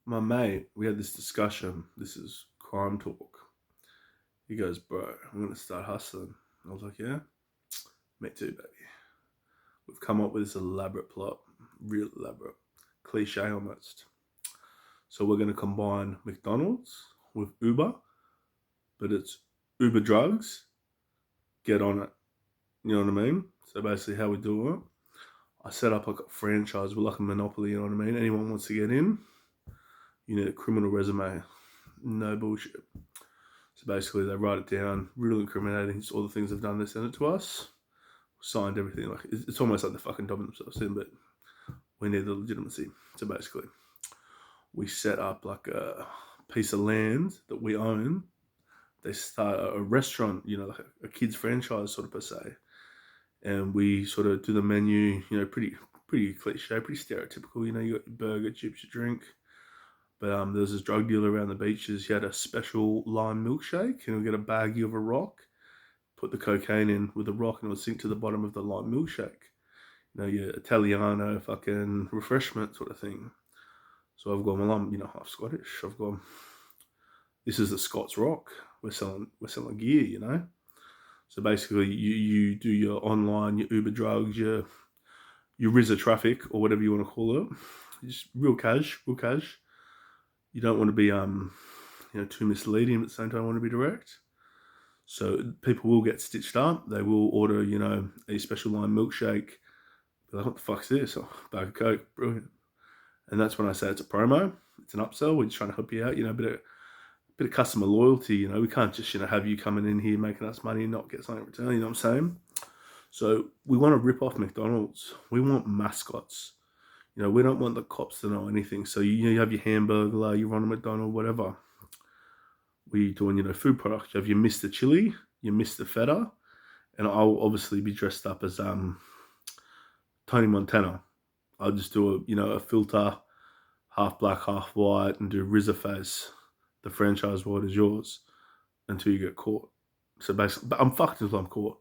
my mate, we had this discussion. This is crime talk. He goes, bro, I'm going to start hustling. I was like, yeah, me too, baby. We've come up with this elaborate plot, real elaborate, cliche almost. So we're going to combine McDonald's with Uber, but it's Uber drugs. Get on it. You know what I mean? So basically how we do it, I set up like a franchise. We're like a monopoly, you know what I mean? Anyone wants to get in, you need a criminal resume. No bullshit. So basically they write it down, real incriminating, all the things they've done, they send it to us. Signed everything. Like it's almost like they're fucking dubbing themselves in, but we need the legitimacy. So basically, we set up like a piece of land that we own. They start a restaurant, you know, like a kid's franchise sort of per se. And we sort of do the menu, you know, pretty cliche, pretty stereotypical. You know, you got your burger, chips, your drink. But there's this drug dealer around the beaches. He had a special lime milkshake, and we get a baggie of a rock, put the cocaine in with the rock, and it would sink to the bottom of the lime milkshake. You know, your Italiano fucking refreshment sort of thing. So I've gone, well, I'm, you know, half Scottish. I've gone, this is the Scots Rock. We're selling gear, you know. So basically, you do your online, your Uber drugs, your RYZAH traffic, or whatever you want to call it. Just real cash. You don't want to be, you know, too misleading, but at the same time, want to be direct. So people will get stitched up. They will order, you know, a special lime milkshake. They're like, what the fuck's this? Oh, bag of Coke, brilliant. And that's when I say it's a promo. It's an upsell. We're just trying to help you out, you know, a bit of customer loyalty. You know, we can't just, you know, have you coming in here making us money and not get something in return. You know what I'm saying? So we want to rip off McDonald's. We want mascots. You know, we don't want the cops to know anything. So you have your hamburger, you run a McDonald's, whatever. We doing, you know, food products. You have your Mr. Chili, your Mr. Feta, and I'll obviously be dressed up as Tony Montana. I'll just do a filter, half black, half white, and do RYZAH face. The franchise word is yours until you get caught. So basically, but I'm fucked until I'm caught.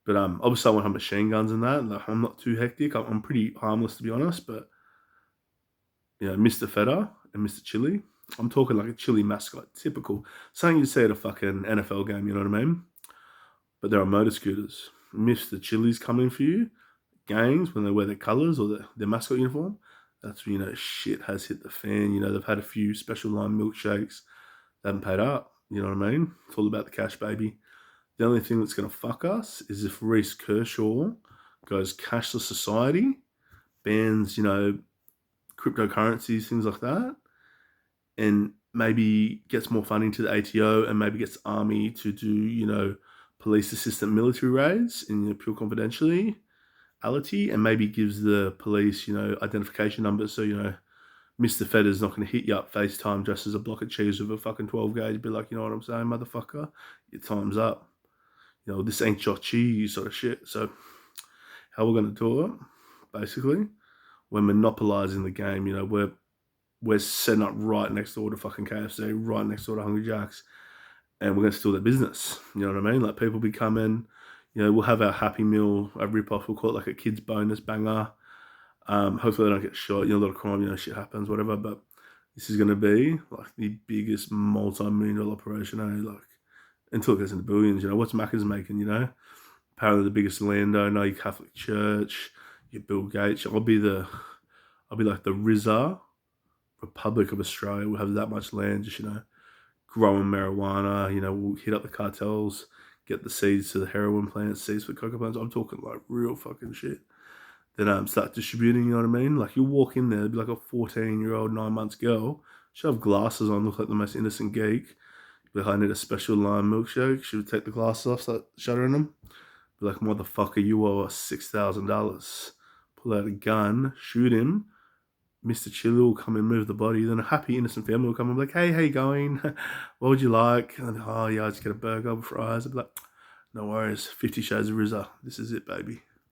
But obviously I won't have machine guns and that. Like, I'm not too hectic. I'm pretty harmless, to be honest. But you know, Mr. Feta and Mr. Chili, I'm talking like a chili mascot, typical. Something you'd see at a fucking NFL game, you know what I mean? But there are motor scooters. Mr. Chili's coming for you. Gangs, when they wear their colours or their mascot uniform, that's when, you know, shit has hit the fan. You know, they've had a few special lime milkshakes. They haven't paid up. You know what I mean? It's all about the cash, baby. The only thing that's going to fuck us is if Reece Kershaw goes cashless society, bans, you know, cryptocurrencies, things like that, and maybe gets more funding to the ATO and maybe gets the army to do, you know, police assistant military raids in, you know, pure confidentiality, and maybe gives the police, you know, identification numbers. So, you know, Mr. Fetter's not going to hit you up FaceTime dressed as a block of cheese with a fucking 12 gauge. Be like, you know what I'm saying, motherfucker? Your time's up. You know, this ain't your cheese sort of shit. So how we're going to do it, basically, we're monopolizing the game. You know, we're setting up right next door to fucking KFC, right next door to Hungry Jack's, and we're going to steal their business. You know what I mean? Like, people be coming, you know, we'll have our Happy Meal, a rip-off, we'll call it like a kid's bonus banger. Hopefully they don't get shot, you know, a lot of crime, you know, shit happens, whatever, but this is going to be like the biggest multi-million-dollar operation, like, until it goes into billions. You know, what's Macca's making, you know? Apparently the biggest landowner, your Catholic Church, your Bill Gates. I'll be like the RYZAH, Republic of Australia. We'll have that much land, just, you know, growing marijuana. You know, we'll hit up the cartels, get the seeds to the heroin plants, seeds for coca plants. I'm talking like real fucking shit. Then start distributing, you know what I mean? Like, you walk in there, be like a 14-year-old, 9 months girl. She'll have glasses on, look like the most innocent geek. Be like, I need a special lime milkshake. She would take the glasses off, start shuttering them. Be like, motherfucker, you owe us $6,000. Pull out a gun, shoot him. Mr. Chili will come and move the body. Then a happy, innocent family will come and be like, hey, how you going? What would you like? And, oh, yeah, I just get a burger with fries. I'd be like, no worries, 50 Shades of RYZAH. This is it, baby.